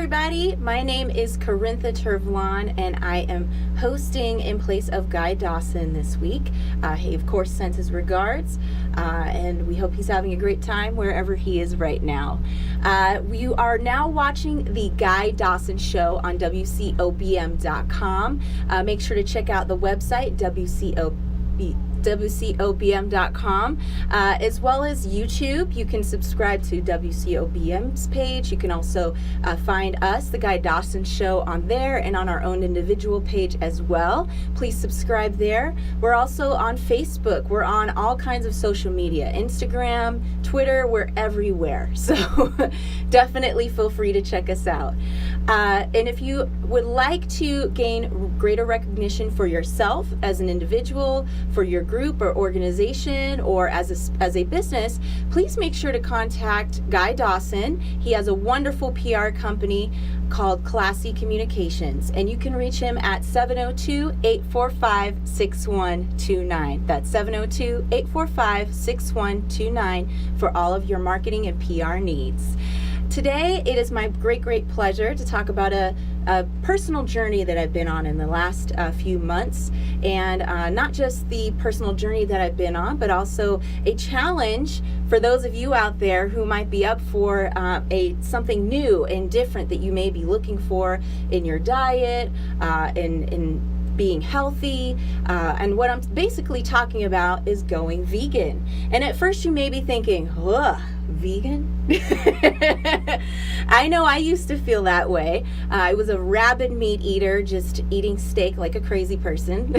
everybody. My name is Carintha Tervlon, and I am hosting in place of Guy Dawson this week. He, of course, sends his regards, and we hope he's having a great time wherever he is right now. You are now watching the Guy Dawson Show on WCOBM.com. Make sure to check out the website, WCOBM.com, as well as YouTube. You can subscribe to WCOBM's page. You can also find us, the Guy Dawson Show, on there and on our own individual page as well. Please subscribe there. We're also on Facebook. We're on all kinds of social media, Instagram, Twitter. We're everywhere. So definitely feel free to check us out. And if you would like to gain greater recognition for yourself as an individual, for your group or organization, or as a business, please make sure to contact Guy Dawson. He has a wonderful PR company called Classy Communications, and you can reach him at 702-845-6129. That's 702-845-6129 for all of your marketing and PR needs. Today, it is my great pleasure to talk about a personal journey that I've been on in the last few months, and not just the personal journey that I've been on, but also a challenge for those of you out there who might be up for something new and different that you may be looking for in your diet, in being healthy, and what I'm basically talking about is going vegan. And at first you may be thinking, ugh, vegan? I know I used to feel that way. I was a rabid meat eater, just eating steak like a crazy person.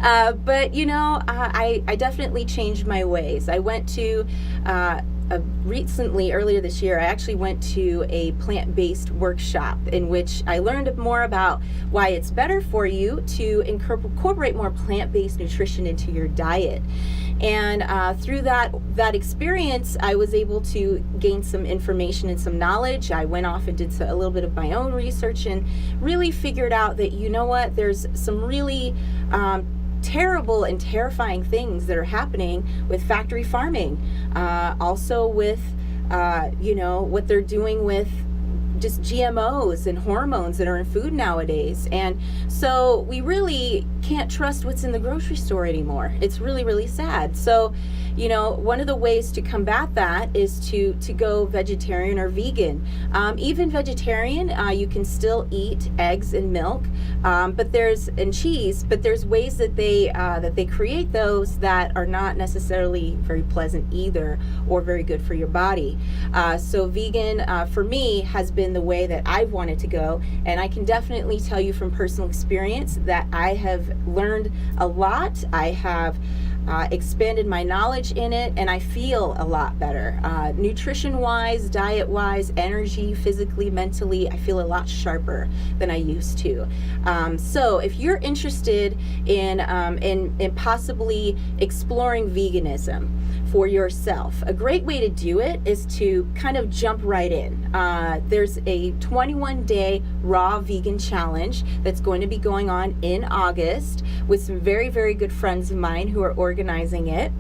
But you know, I definitely changed my ways. I went to recently, earlier this year, I actually went to a plant-based workshop in which I learned more about why it's better for you to incorporate more plant-based nutrition into your diet. And through that experience, I was able to gain some information and some knowledge. I went off and did a little bit of my own research and really figured out that, you know what, there's some really terrible and terrifying things that are happening with factory farming. Also with, what they're doing with just GMOs and hormones that are in food nowadays. And so we really can't trust what's in the grocery store anymore. It's really sad. So, one of the ways to combat that is to go vegetarian or vegan. Even vegetarian, you can still eat eggs and milk, and cheese, but there's ways that they create those that are not necessarily very pleasant either, or very good for your body. So vegan, for me, has been the way that I've wanted to go, and I can definitely tell you from personal experience that I have learned a lot. I have expanded my knowledge in it, and I feel a lot better. Nutrition-wise, diet-wise, energy, physically, mentally, I feel a lot sharper than I used to. So if you're interested in possibly exploring veganism for yourself, a great way to do it is to kind of jump right in. There's a 21-day raw vegan challenge that's going to be going on in August with some very good friends of mine who are organizing it.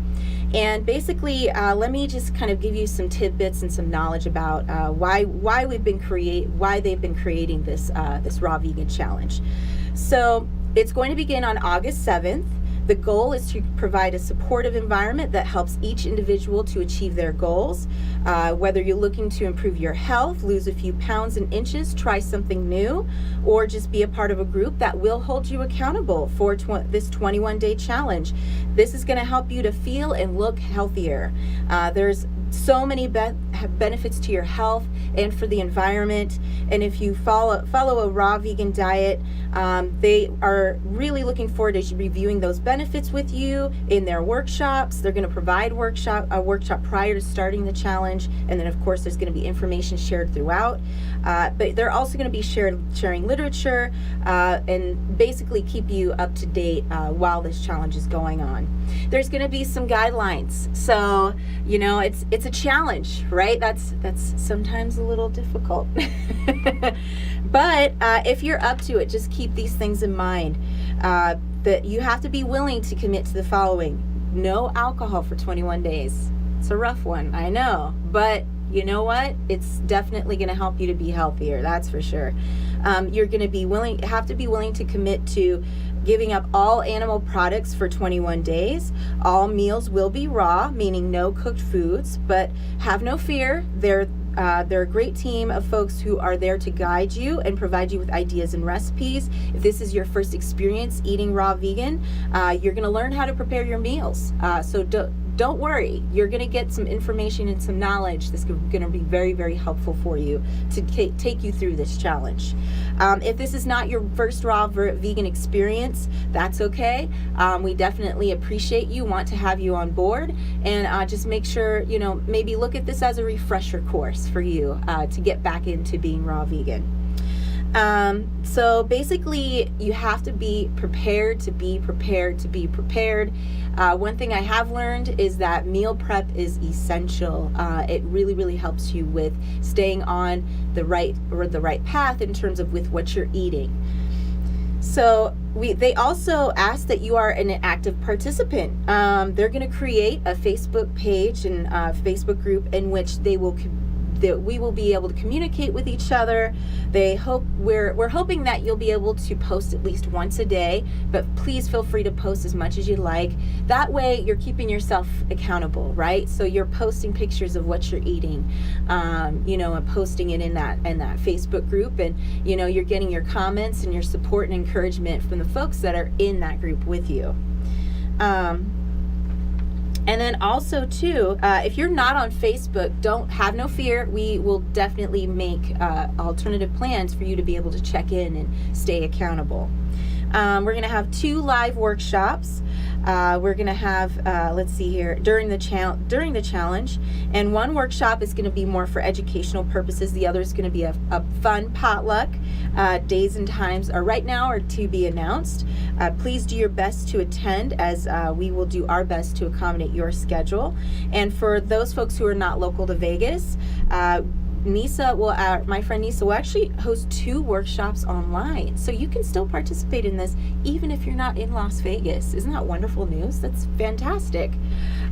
And basically, let me just kind of give you some tidbits and some knowledge about why they've been creating this raw vegan challenge. So it's going to begin on August 7th. The goal is to provide a supportive environment that helps each individual to achieve their goals. Whether you're looking to improve your health, lose a few pounds and inches, try something new, or just be a part of a group that will hold you accountable for this 21-day challenge. This is going to help you to feel and look healthier. There's so many benefits to your health and for the environment. And if you follow a raw vegan diet, they are really looking forward to reviewing those benefits with you in their workshops. They're going to provide a workshop prior to starting the challenge, and then of course there's going to be information shared throughout. But they're also going to be sharing literature and basically keep you up to date while this challenge is going on. There's going to be some guidelines, so it's a challenge, right? That's sometimes a little difficult. But if you're up to it, just keep these things in mind. That you have to be willing to commit to the following: no alcohol for 21 days. It's a rough one, I know, but you know what? It's definitely going to help you to be healthier. That's for sure. You're going to have to be willing to commit to giving up all animal products for 21 days. All meals will be raw, meaning no cooked foods, but have no fear. They're a great team of folks who are there to guide you and provide you with ideas and recipes. If this is your first experience eating raw vegan, you're going to learn how to prepare your meals. So don't worry. You're going to get some information and some knowledge that's going to be very, very helpful for you to take you through this challenge. If this is not your first raw vegan experience, that's okay. We definitely appreciate you, want to have you on board, and just make sure, maybe look at this as a refresher course for you to get back into being raw vegan. So basically, you have to be prepared to be prepared to be prepared. One thing I have learned is that meal prep is essential. It really, really helps you with staying on the right path in terms of with what you're eating. So they also ask that you are an active participant. They're going to create a Facebook page and a Facebook group in which that we will be able to communicate with each other. We're hoping that you'll be able to post at least once a day, but please feel free to post as much as you like. That way you're keeping yourself accountable, right? So you're posting pictures of what you're eating, and posting it in that Facebook group, and you're getting your comments and your support and encouragement from the folks that are in that group with you. And then also too, if you're not on Facebook, have no fear. We will definitely make alternative plans for you to be able to check in and stay accountable. We're going to have 2 live workshops. We're going to have, let's see here, during the challenge. And one workshop is going to be more for educational purposes. The other is going to be a fun potluck. Days and times right now are to be announced. Please do your best to attend, as we will do our best to accommodate your schedule. And for those folks who are not local to Vegas, my friend Nisa will actually host 2 workshops online. So you can still participate in this even if you're not in Las Vegas. Isn't that wonderful news? That's fantastic.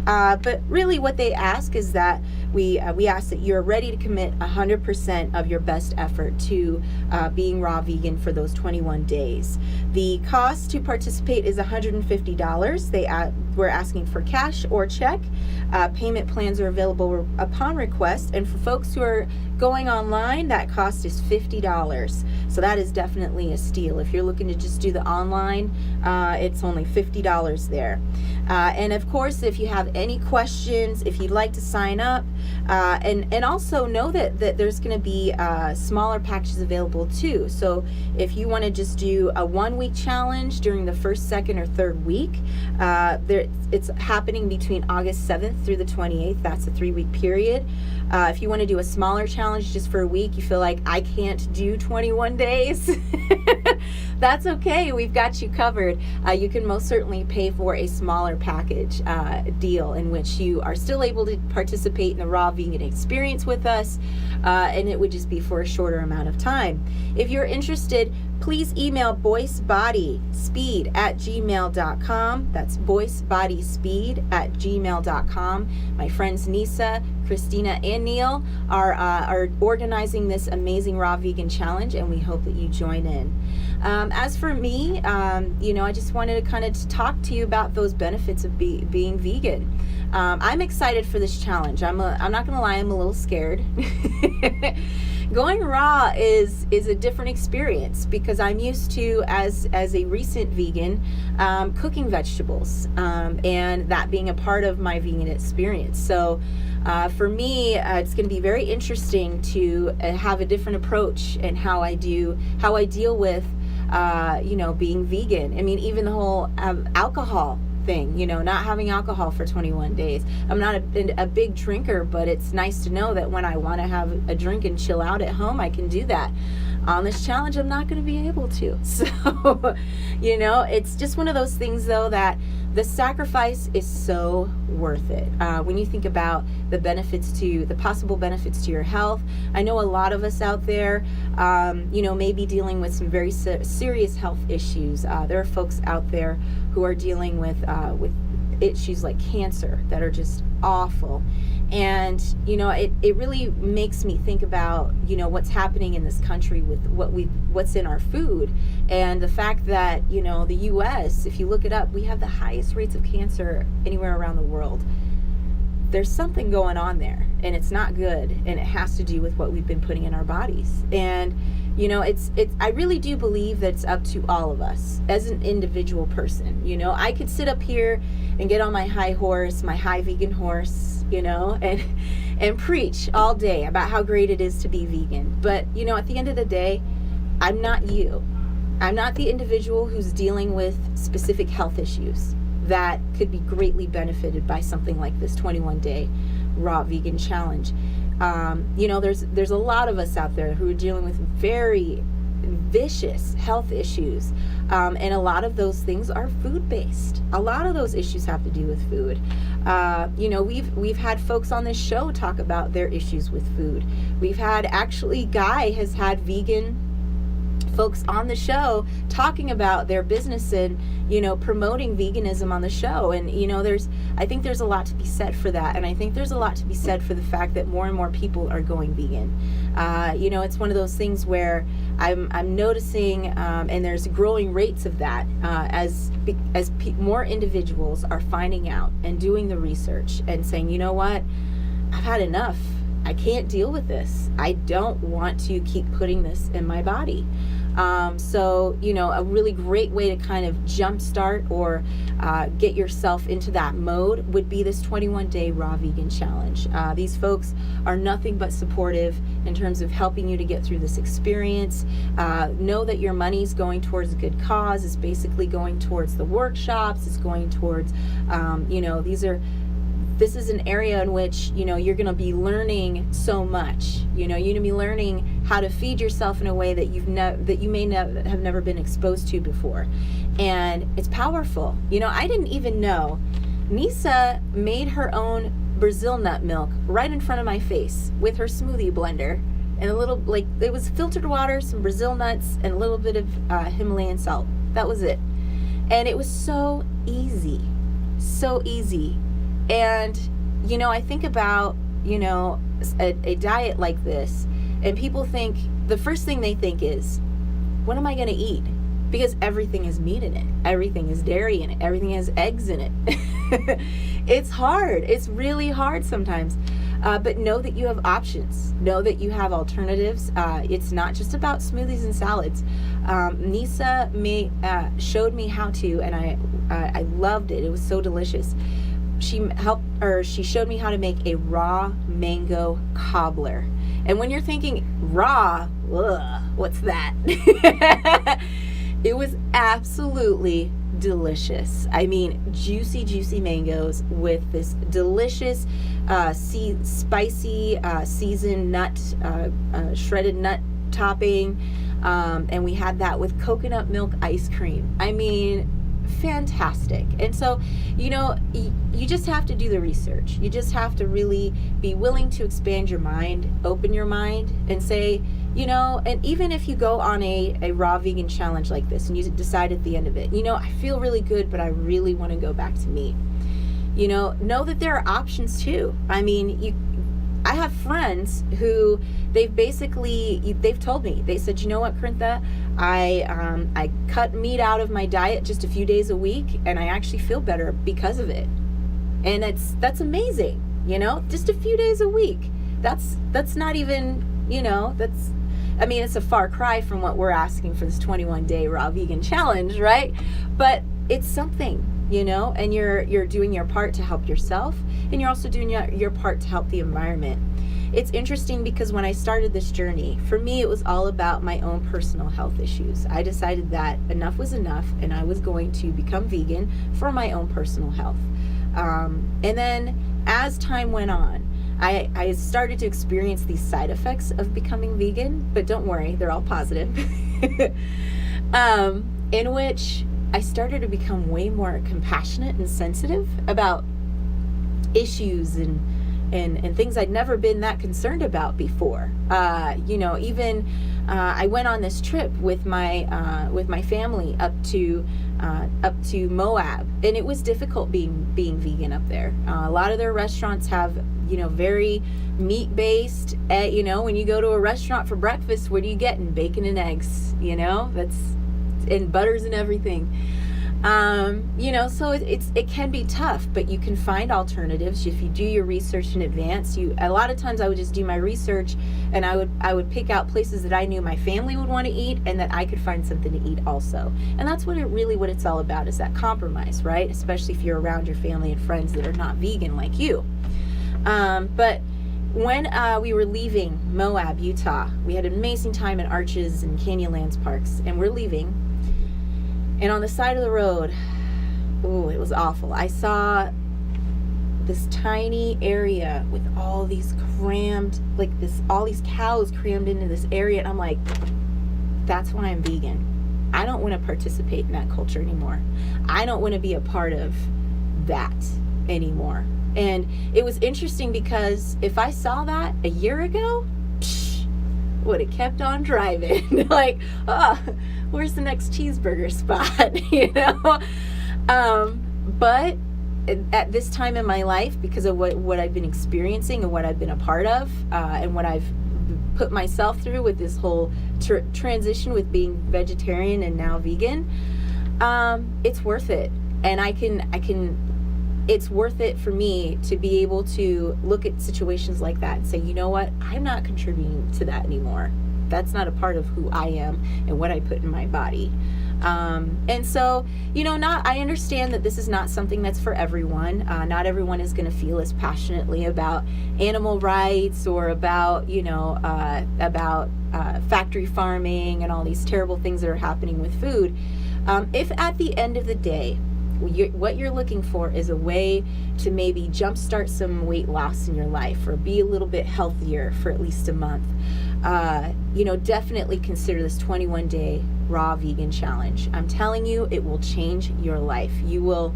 But really what they ask is that we ask that you're ready to commit 100% of your best effort to being raw vegan for those 21 days. The cost to participate is $150. We're asking for cash or check. Payment plans are available upon request, and for folks who are going online, that cost is $50. So that is definitely a steal. If you're looking to just do the online, it's only $50 there. And of course, if you have any questions, if you'd like to sign up, and also know that there's going to be smaller packages available too. So if you want to just do a 1-week challenge during the first, second, or third week, it's happening between August 7th through the 28th. That's a 3-week period. If you want to do a smaller challenge just for a week, you feel like I can't do 21 days, that's okay. We've got you covered. You can most certainly pay for a smaller package deal in which you are still able to participate in the raw vegan experience with us, and it would just be for a shorter amount of time. If you're interested, please email voicebodyspeed@gmail.com. That's voicebodyspeed@gmail.com. My friends Nisa, Christina, and Neil are organizing this amazing raw vegan challenge, and we hope that you join in. As for me, I just wanted to kind of talk to you about those benefits of being vegan. I'm excited for this challenge. I'm not gonna lie, I'm a little scared. Going raw is a different experience because I'm used to, as a recent vegan, cooking vegetables, and that being a part of my vegan experience. So for me, it's going to be very interesting to have a different approach in how I deal with being vegan. I mean, even the whole alcohol thing, not having alcohol for 21 days. I'm not a big drinker, but it's nice to know that when I want to have a drink and chill out at home, I can do that. On this challenge, I'm not going to be able to. So, it's just one of those things, though, that the sacrifice is so worth it. When you think about the possible benefits to your health, I know a lot of us out there, may be dealing with some very serious health issues. There are folks out there who are dealing with issues like cancer that are just awful. And, it really makes me think about, what's happening in this country with what's in our food. And the fact that, the U.S., if you look it up, we have the highest rates of cancer anywhere around the world. There's something going on there, and it's not good, and it has to do with what we've been putting in our bodies. And I really do believe that it's up to all of us as an individual person. I could sit up here and get on my high horse, my high vegan horse, and preach all day about how great it is to be vegan. But, at the end of the day, I'm not you. I'm not the individual who's dealing with specific health issues that could be greatly benefited by something like this 21-day raw vegan challenge. There's a lot of us out there who are dealing with very vicious health issues, and a lot of those things are food-based. A lot of those issues have to do with food. We've had folks on this show talk about their issues with food. We've had, actually, Guy has had vegan folks on the show talking about their business and promoting veganism on the show. And I think there's a lot to be said for that, and I think there's a lot to be said for the fact that more and more people are going vegan. It's one of those things where I'm noticing, and there's growing rates of that as more individuals are finding out and doing the research and saying, you know what, I've had enough. I can't deal with this. I don't want to keep putting this in my body. A really great way to kind of jumpstart or get yourself into that mode would be this 21-day raw vegan challenge. These folks are nothing but supportive in terms of helping you to get through this experience. Know that your money's going towards a good cause. It's basically going towards the workshops. It's going towards, this is an area in which, you're going to be learning so much. You're going to be learning how to feed yourself in a way that you may have never been exposed to before. And it's powerful. I didn't even know Nisa made her own Brazil nut milk right in front of my face with her smoothie blender. And it was filtered water, some Brazil nuts, and a little bit of Himalayan salt. That was it. And it was so easy. So easy. And, I think about, a diet like this, and people think, the first thing they think is, what am I going to eat? Because everything has meat in it. Everything has dairy in it. Everything has eggs in it. It's hard. It's really hard sometimes. But know that you have options. Know that you have alternatives. It's not just about smoothies and salads. Nisa showed me how to, and I loved it. It was so delicious. She showed me how to make a raw mango cobbler. And when you're thinking raw, what's that? It was absolutely delicious. I mean, juicy mangoes with this delicious, spicy, seasoned nut, shredded nut topping. And we had that with coconut milk ice cream. I mean, fantastic. And so, you just have to do the research. You just have to really be willing to expand your mind, open your mind, and say, and even if you go on a raw vegan challenge like this and you decide at the end of it, I feel really good, but I really want to go back to meat. Know that there are options too. I mean, I have friends who they've told me, they said, you know what, Corintha, I cut meat out of my diet just a few days a week, and I actually feel better because of it. And that's amazing, just a few days a week. That's not even, it's a far cry from what we're asking for this 21-day raw vegan challenge, right? But it's something, and you're doing your part to help yourself, and you're also doing your part to help the environment. It's interesting because when I started this journey, for me, it was all about my own personal health issues. I decided that enough was enough, and I was going to become vegan for my own personal health. And then as time went on, I started to experience these side effects of becoming vegan, but don't worry, they're all positive. In which I started to become way more compassionate and sensitive about issues and and things I'd never been that concerned about before. Even I went on this trip with my family up to Moab, and it was difficult being vegan up there. A lot of their restaurants have very meat based. When you go to a restaurant for breakfast, what are you getting? Bacon and eggs. That's and butters and everything. So it can be tough, but you can find alternatives if you do your research in advance. A lot of times I would just do my research, and I would pick out places that I knew my family would want to eat and that I could find something to eat also. And that's what it's all about, is that compromise, right? Especially if you're around your family and friends that are not vegan like you. But when we were leaving Moab, Utah, we had an amazing time at Arches and Canyonlands parks, and we're leaving. And on the side of the road, it was awful. I saw this tiny area with all these all these cows crammed into this area. And I'm like, that's why I'm vegan. I don't want to participate in that culture anymore. I don't want to be a part of that anymore. And it was interesting because if I saw that a year ago, would have kept on driving. Like, where's the next cheeseburger spot? But at this time in my life, because of what I've been experiencing and what I've been a part of, and what I've put myself through with this whole transition with being vegetarian and now vegan, it's worth it. And it's worth it for me to be able to look at situations like that and say, you know what, I'm not contributing to that anymore. That's not a part of who I am and what I put in my body. And so, I understand that this is not something that's for everyone. Not everyone is going to feel as passionately about animal rights or about factory farming and all these terrible things that are happening with food. If at the end of the day, what you're looking for is a way to maybe jumpstart some weight loss in your life or be a little bit healthier for at least a month, definitely consider this 21-day raw vegan challenge. I'm telling you, it will change your life. You will,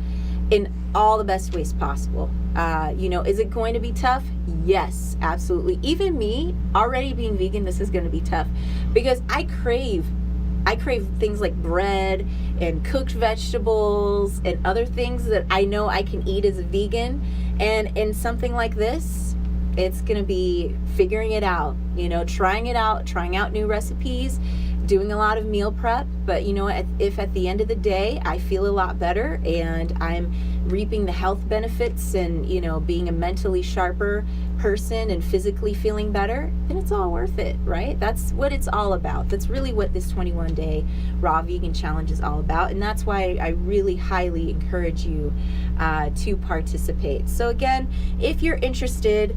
in all the best ways possible. Is it going to be tough? Yes, absolutely. Even me, already being vegan, this is going to be tough because I crave things like bread and cooked vegetables and other things that I know I can eat as a vegan. And in something like this, it's going to be figuring it out, trying out new recipes, doing a lot of meal prep. But if at the end of the day I feel a lot better and I'm reaping the health benefits and being a mentally sharper person and physically feeling better, then it's all worth it, right? That's what it's all about. That's really what this 21-day raw vegan challenge is all about, and that's why I really highly encourage you to participate. So again, if you're interested,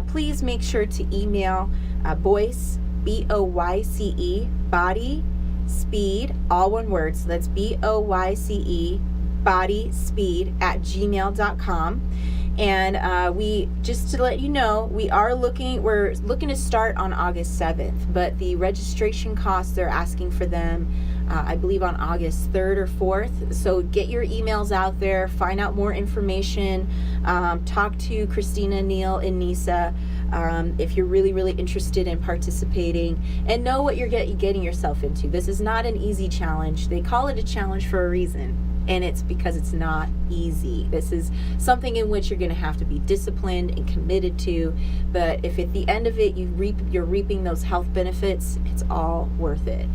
please make sure to email Boyce, BOYCE, body speed, all one word, so that's BOYCE, body speed @gmail.com. And we, just to let you know, we're looking to start on August 7th, but the registration costs, they're asking for them I believe on August 3rd or 4th. So get your emails out there, find out more information, talk to Christina, Neil, and Nisa if you're really, really interested in participating, and know what you're getting yourself into. This is not an easy challenge. They call it a challenge for a reason, and it's because it's not easy. This is something in which you're going to have to be disciplined and committed to, but if at the end of it you're reaping those health benefits, it's all worth it.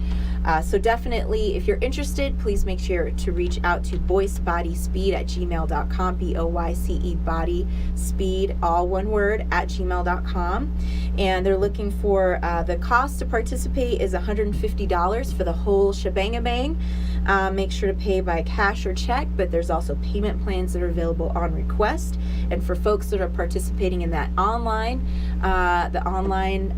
So definitely, if you're interested, please make sure to reach out to boycebodyspeed @gmail.com, BOYCE body speed, all one word, @gmail.com. And they're looking for, the cost to participate is $150 for the whole shebang-a-bang. Make sure to pay by cash or check, but there's also payment plans that are available on request. And for folks that are participating in that online, the online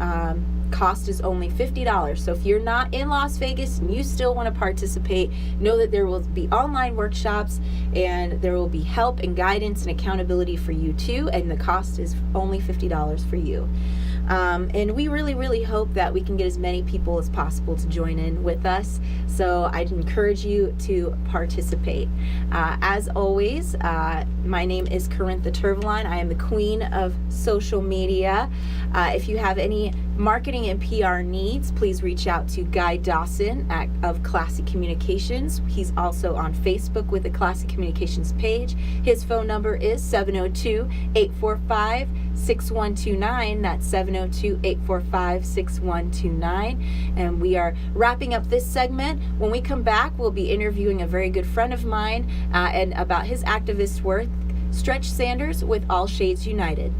cost is only $50. So if you're not in Las Vegas and you still want to participate, know that there will be online workshops and there will be help and guidance and accountability for you too, and the cost is only $50 for you. And we really, really hope that we can get as many people as possible to join in with us. So I'd encourage you to participate. As always, my name is Corintha Turvalon. I am the queen of social media. If you have any marketing and PR needs, please reach out to Guy Dawson of Classy Communications. He's also on Facebook with the Classy Communications page. His phone number is 702-845-6129. That's 702-845-6129. And we are wrapping up this segment. When we come back, we'll be interviewing a very good friend of mine and about his activist work, Stretch Sanders with All Shades United.